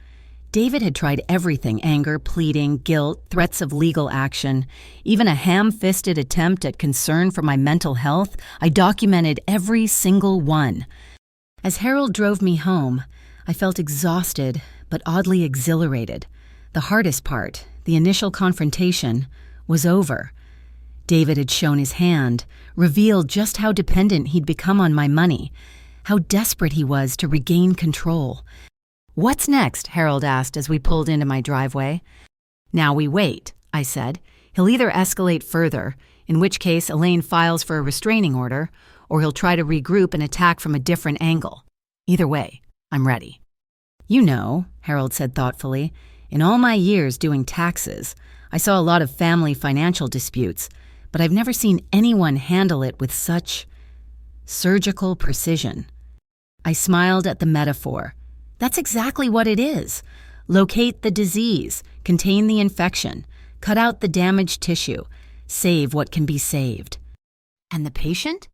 David had tried everything: anger, pleading, guilt, threats of legal action, even a ham-fisted attempt at concern for my mental health. I documented every single one. As Harold drove me home, I felt exhausted but oddly exhilarated. The hardest part, the initial confrontation, was over. David had shown his hand, revealed just how dependent he'd become on my money, how desperate he was to regain control. What's next? Harold asked as we pulled into my driveway. Now we wait, I said. He'll either escalate further, in which case Elaine files for a restraining order, or he'll try to regroup and attack from a different angle. Either way, I'm ready. You know, Harold said thoughtfully, in all my years doing taxes, I saw a lot of family financial disputes, but I've never seen anyone handle it with such surgical precision. I smiled at the metaphor. That's exactly what it is. Locate the disease, contain the infection, cut out the damaged tissue, save what can be saved. And the patient?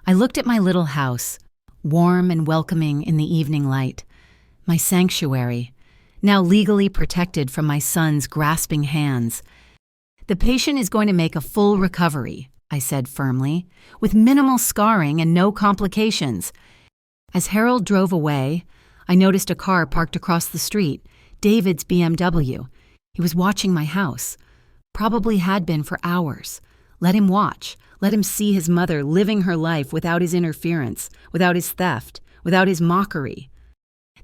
I looked at my little house, warm and welcoming in the evening light, my sanctuary, now legally protected from my son's grasping hands. The patient is going to make a full recovery, I said firmly, with minimal scarring and no complications. As Harold drove away, I noticed a car parked across the street, David's BMW. He was watching my house. Probably had been for hours. Let him watch. Let him see his mother living her life without his interference, without his theft, without his mockery.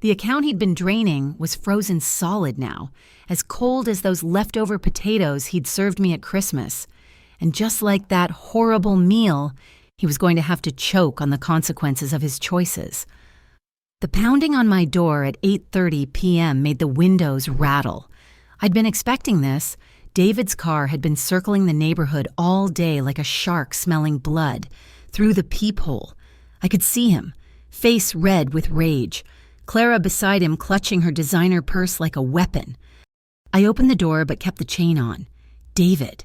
The account he'd been draining was frozen solid now, as cold as those leftover potatoes he'd served me at Christmas. And just like that horrible meal, he was going to have to choke on the consequences of his choices. The pounding on my door at 8:30 p.m. made the windows rattle. I'd been expecting this. David's car had been circling the neighborhood all day like a shark smelling blood. Through the peephole, I could see him, face red with rage, Clara beside him clutching her designer purse like a weapon. I opened the door but kept the chain on. David.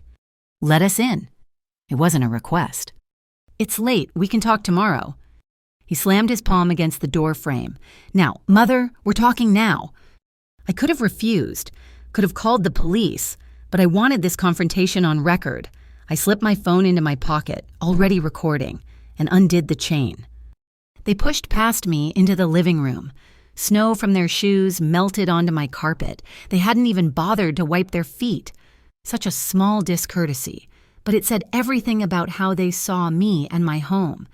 Let us in. It wasn't a request. It's late. We can talk tomorrow. He slammed his palm against the door frame. Now, Mother, we're talking now. I could have refused, could have called the police, but I wanted this confrontation on record. I slipped my phone into my pocket, already recording, and undid the chain. They pushed past me into the living room. Snow from their shoes melted onto my carpet. They hadn't even bothered to wipe their feet. Such a small discourtesy, but it said everything about how they saw me and my home.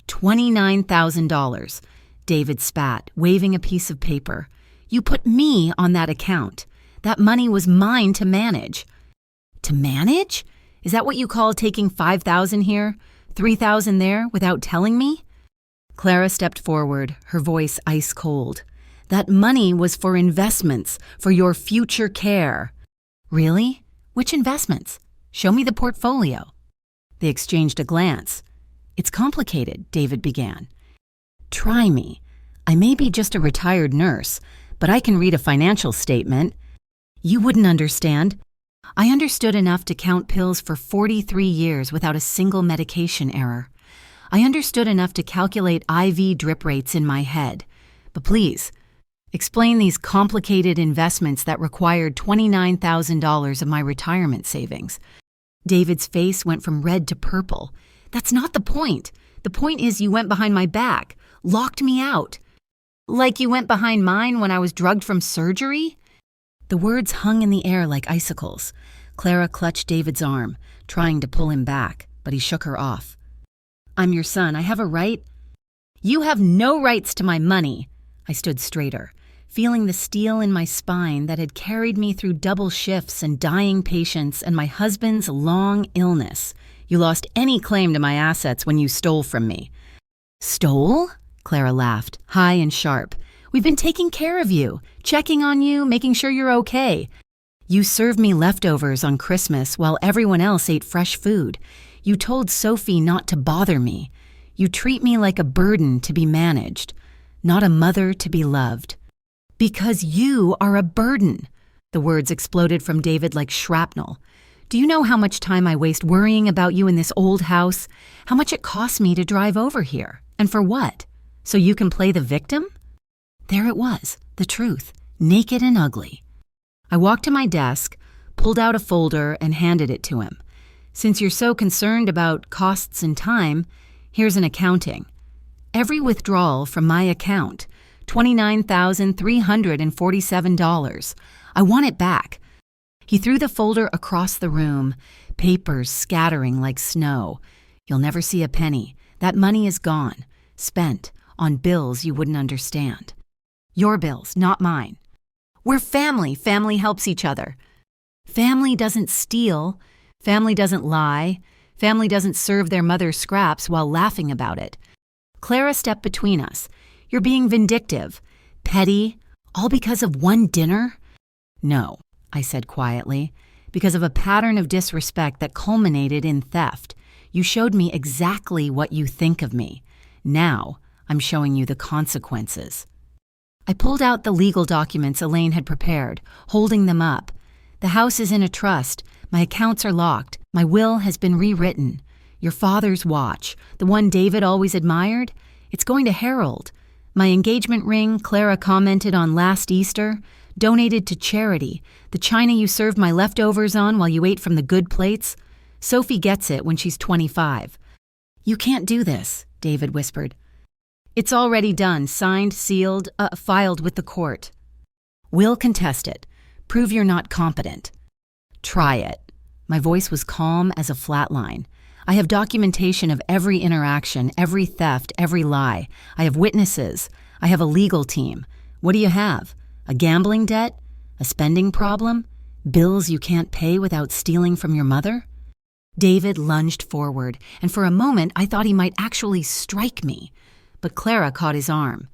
$29,000, David spat, waving a piece of paper. You put me on that account. That money was mine to manage. To manage? Is that what you call taking $5,000 here, $3,000 there without telling me? Clara stepped forward, her voice ice cold. That money was for investments, for your future care. Really? Which investments? Show me the portfolio. They exchanged a glance. It's complicated, David began. Try me. I may be just a retired nurse, but I can read a financial statement. You wouldn't understand. I understood enough to count pills for 43 years without a single medication error. I understood enough to calculate IV drip rates in my head. But please, explain these complicated investments that required $29,000 of my retirement savings. David's face went from red to purple. That's not the point. The point is you went behind my back, locked me out. Like you went behind mine when I was drugged from surgery? The words hung in the air like icicles. Clara clutched David's arm, trying to pull him back, but he shook her off. "I'm your son. I have a right." "You have no rights to my money." I stood straighter, feeling the steel in my spine that had carried me through double shifts and dying patients and my husband's long illness. "You lost any claim to my assets when you stole from me." "Stole?" Clara laughed, high and sharp. "We've been taking care of you, checking on you, making sure you're okay. You served me leftovers on Christmas while everyone else ate fresh food. You told Sophie not to bother me. You treat me like a burden to be managed, not a mother to be loved. Because you are a burden." The words exploded from David like shrapnel. "Do you know how much time I waste worrying about you in this old house? How much it costs me to drive over here? And for what? So you can play the victim?" There it was, the truth, naked and ugly. I walked to my desk, pulled out a folder, and handed it to him. "Since you're so concerned about costs and time, here's an accounting. Every withdrawal from my account, $29,347. I want it back." He threw the folder across the room, papers scattering like snow. "You'll never see a penny. That money is gone, spent on bills you wouldn't understand. Your bills, not mine. We're family. Family helps each other. Family doesn't steal. Family doesn't lie. Family doesn't serve their mother's scraps while laughing about it. Clara stepped between us. You're being vindictive, petty, all because of one dinner?" "No," I said quietly, "because of a pattern of disrespect that culminated in theft. You showed me exactly what you think of me. Now I'm showing you the consequences." I pulled out the legal documents Elaine had prepared, holding them up. "The house is in a trust. My accounts are locked. My will has been rewritten. Your father's watch, the one David always admired, it's going to Harold. My engagement ring Clara commented on last Easter, donated to charity. The china you served my leftovers on while you ate from the good plates. Sophie gets it when she's 25. "You can't do this," David whispered. "It's already done, signed, sealed, filed with the court. We'll contest it. Prove you're not competent." "Try it." My voice was calm as a flat line. "I have documentation of every interaction, every theft, every lie. I have witnesses. I have a legal team. What do you have? A gambling debt? A spending problem? Bills you can't pay without stealing from your mother?" David lunged forward, and for a moment I thought he might actually strike me. But Clara caught his arm.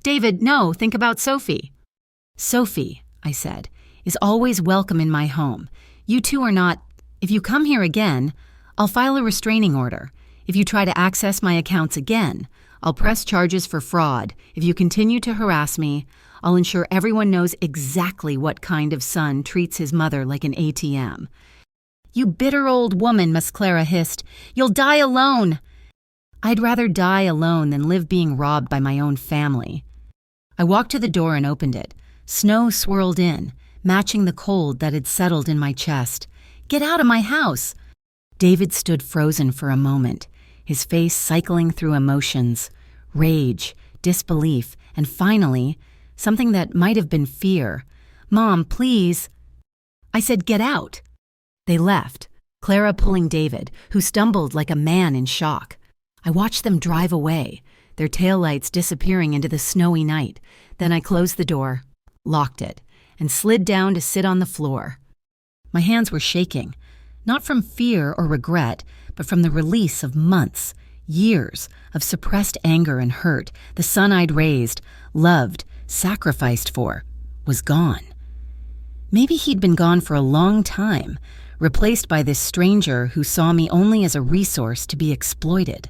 "David, no, think about Sophie." "Sophie," I said, "is always welcome in my home. You two are not. If you come here again, I'll file a restraining order. If you try to access my accounts again, I'll press charges for fraud. If you continue to harass me, I'll ensure everyone knows exactly what kind of son treats his mother like an ATM." "You bitter old woman," Miss Clara hissed. "You'll die alone." I'd rather die alone than live being robbed by my own family. I walked to the door and opened it. Snow swirled in, matching the cold that had settled in my chest. "Get out of my house!" David stood frozen for a moment, his face cycling through emotions, rage, disbelief, and finally, something that might have been fear. "Mom, please." I said, "Get out." They left, Clara pulling David, who stumbled like a man in shock. I watched them drive away, their taillights disappearing into the snowy night. Then I closed the door, locked it, and slid down to sit on the floor. My hands were shaking, not from fear or regret, but from the release of months, years of suppressed anger and hurt. The son I'd raised, loved, sacrificed for, was gone. Maybe he'd been gone for a long time, replaced by this stranger who saw me only as a resource to be exploited.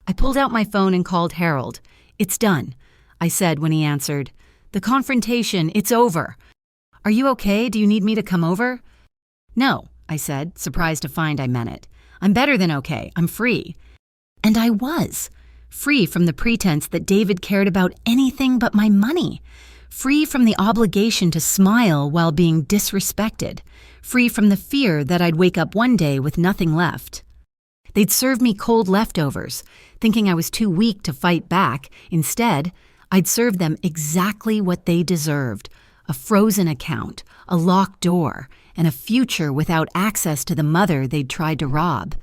I pulled out my phone and called Harold. "It's done," I said when he answered. "The confrontation, it's over. Are you okay? Do you need me to come over?" "No," I said, surprised to find I meant it. "I'm better than okay. I'm free." And I was. Free from the pretense that David cared about anything but my money. Free from the obligation to smile while being disrespected. Free from the fear that I'd wake up one day with nothing left. They'd serve me cold leftovers, thinking I was too weak to fight back. Instead, I'd serve them exactly what they deserved, A frozen account, a locked door, and a future without access to the mother they'd tried to rob.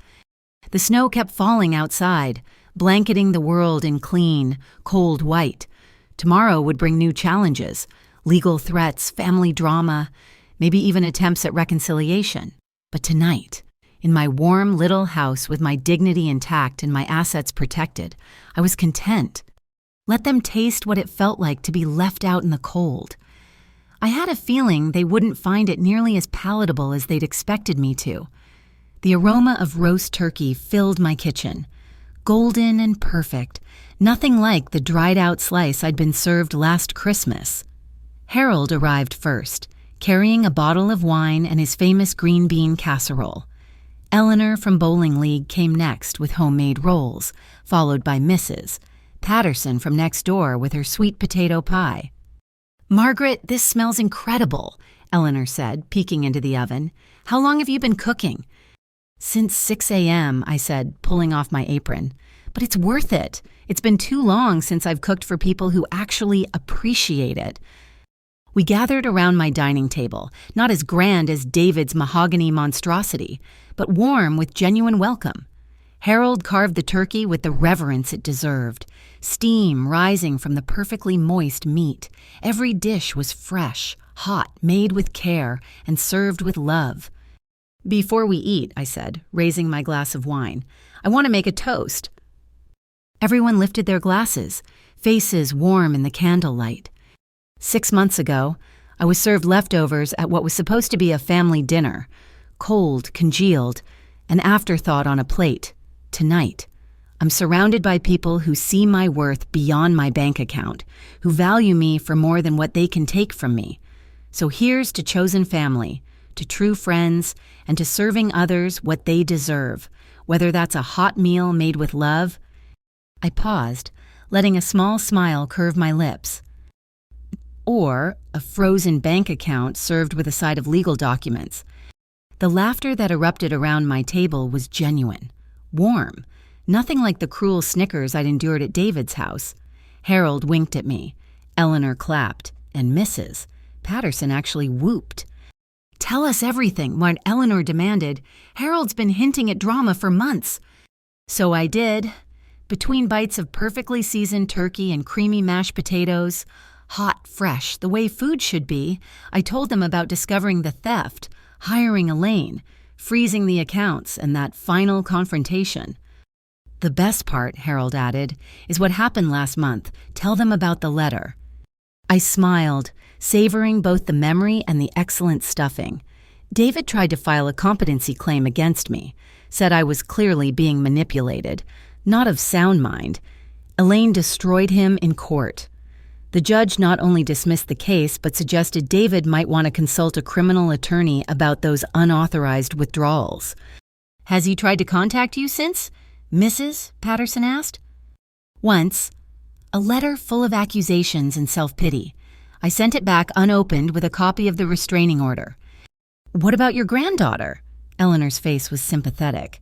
The snow kept falling outside, blanketing the world in clean, cold white. Tomorrow would bring new challenges, legal threats, family drama, maybe even attempts at reconciliation. But tonight, in my warm little house with my dignity intact and my assets protected, I was content. Let them taste what it felt like to be left out in the cold. I had a feeling they wouldn't find it nearly as palatable as they'd expected me to. The aroma of roast turkey filled my kitchen. Golden and perfect, nothing like the dried-out slice I'd been served last Christmas. Harold arrived first, carrying a bottle of wine and his famous green bean casserole. Eleanor from Bowling League came next with homemade rolls, followed by Mrs. Patterson from next door with her sweet potato pie. "Margaret, this smells incredible," Eleanor said, peeking into the oven. "How long have you been cooking?" "Since 6 a.m., I said, pulling off my apron. "But it's worth it. It's been too long since I've cooked for people who actually appreciate it." We gathered around my dining table, not as grand as David's mahogany monstrosity, but warm with genuine welcome. Harold carved the turkey with the reverence it deserved, steam rising from the perfectly moist meat. Every dish was fresh, hot, made with care, and served with love. "Before we eat," I said, raising my glass of wine, "I want to make a toast." Everyone lifted their glasses, faces warm in the candlelight. 6 months ago, I was served leftovers at what was supposed to be a family dinner, cold, congealed, an afterthought on a plate. Tonight, I'm surrounded by people who see my worth beyond my bank account, who value me for more than what they can take from me. So here's to chosen family, to true friends, and to serving others what they deserve, whether that's a hot meal made with love. I paused, letting a small smile curve my lips. Or a frozen bank account served with a side of legal documents. The laughter that erupted around my table was genuine, warm, nothing like the cruel snickers I'd endured at David's house. Harold winked at me. Eleanor clapped, and Mrs. Patterson actually whooped. "Tell us everything," what Eleanor demanded. "Harold's been hinting at drama for months." So I did. Between bites of perfectly seasoned turkey and creamy mashed potatoes, hot, fresh, the way food should be, I told them about discovering the theft, hiring Elaine, freezing the accounts, and that final confrontation. "The best part," Harold added, "is what happened last month. Tell them about the letter." I smiled, savoring both the memory and the excellent stuffing. David tried to file a competency claim against me, said I was clearly being manipulated, not of sound mind. Elaine destroyed him in court. The judge not only dismissed the case, but suggested David might want to consult a criminal attorney about those unauthorized withdrawals. "Has he tried to contact you since?" Mrs. Patterson asked. "Once. A letter full of accusations and self-pity. I sent it back unopened with a copy of the restraining order." "What about your granddaughter?" Eleanor's face was sympathetic.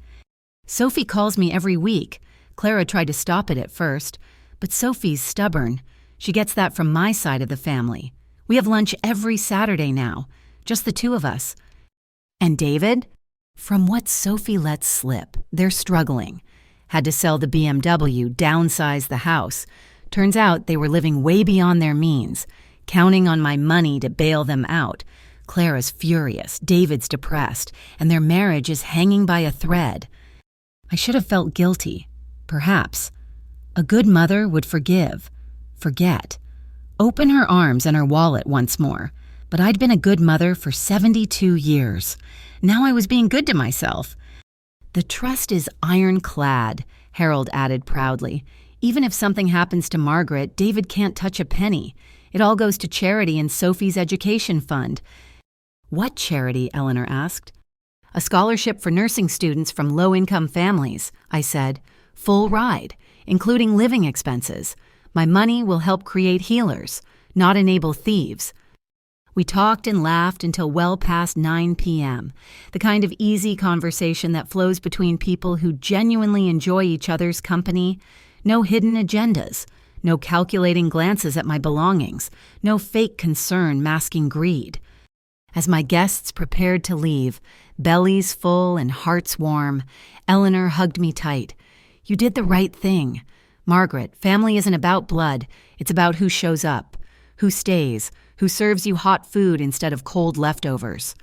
"Sophie calls me every week. Clara tried to stop it at first, but Sophie's stubborn. She gets that from my side of the family. We have lunch every Saturday now, just the two of us." "And David?" "From what Sophie lets slip, they're struggling. Had to sell the BMW, downsize the house. Turns out they were living way beyond their means, counting on my money to bail them out. Clara's furious, David's depressed, and their marriage is hanging by a thread." I should have felt guilty. Perhaps. A good mother would forgive, forget, open her arms and her wallet once more. But I'd been a good mother for 72 years. Now I was being good to myself. "The trust is ironclad," Harold added proudly. "Even if something happens to Margaret, David can't touch a penny. It all goes to charity and Sophie's education fund." "What charity?" Eleanor asked. "A scholarship for nursing students from low-income families," I said. "Full ride, including living expenses. My money will help create healers, not enable thieves." We talked and laughed until well past 9 p.m., the kind of easy conversation that flows between people who genuinely enjoy each other's company. No hidden agendas, no calculating glances at my belongings, no fake concern masking greed. As my guests prepared to leave, bellies full and hearts warm, Eleanor hugged me tight. "You did the right thing. Margaret, family isn't about blood. It's about who shows up, who stays, who serves you hot food instead of cold leftovers."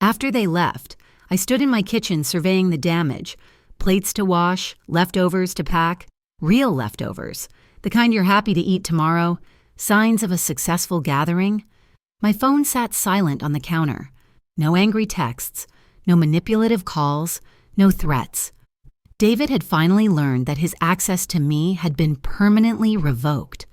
After they left, I stood in my kitchen surveying the damage. Plates to wash, leftovers to pack, real leftovers, the kind you're happy to eat tomorrow, signs of a successful gathering. My phone sat silent on the counter. No angry texts, no manipulative calls, no threats. David had finally learned that his access to me had been permanently revoked.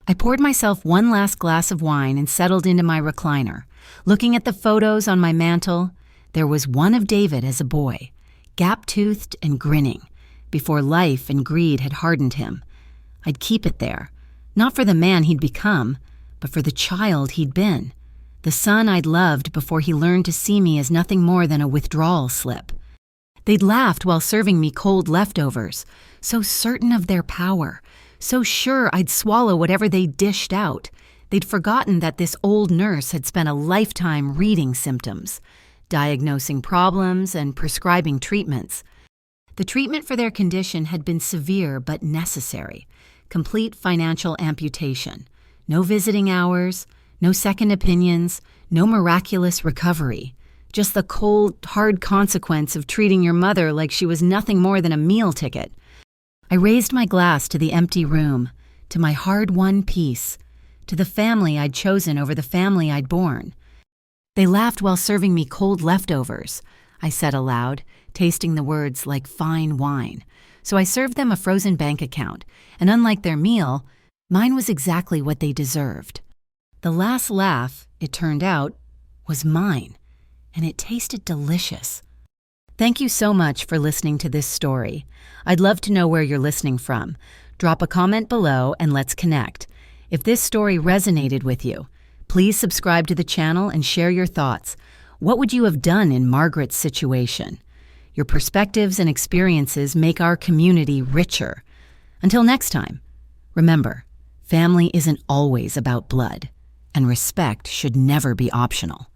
I poured myself one last glass of wine and settled into my recliner. Looking at the photos on my mantel, there was one of David as a boy, gap-toothed and grinning, before life and greed had hardened him. I'd keep it there, not for the man he'd become, but for the child he'd been, the son I'd loved before he learned to see me as nothing more than a withdrawal slip. They'd laughed while serving me cold leftovers, so certain of their power, so sure I'd swallow whatever they dished out. They'd forgotten that this old nurse had spent a lifetime reading symptoms, diagnosing problems and prescribing treatments. The treatment for their condition had been severe but necessary. Complete financial amputation. No visiting hours, no second opinions, no miraculous recovery. Just the cold, hard consequence of treating your mother like she was nothing more than a meal ticket. I raised my glass to the empty room, to my hard-won peace, to the family I'd chosen over the family I'd borne. They laughed while serving me cold leftovers, I said aloud, tasting the words like fine wine. So I served them a frozen bank account, and unlike their meal, mine was exactly what they deserved. The last laugh, it turned out, was mine, and it tasted delicious. Thank you so much for listening to this story. I'd love to know where you're listening from. Drop a comment below and let's connect. If this story resonated with you, please subscribe to the channel and share your thoughts. What would you have done in Margaret's situation? Your perspectives and experiences make our community richer. Until next time, remember, family isn't always about blood, and respect should never be optional.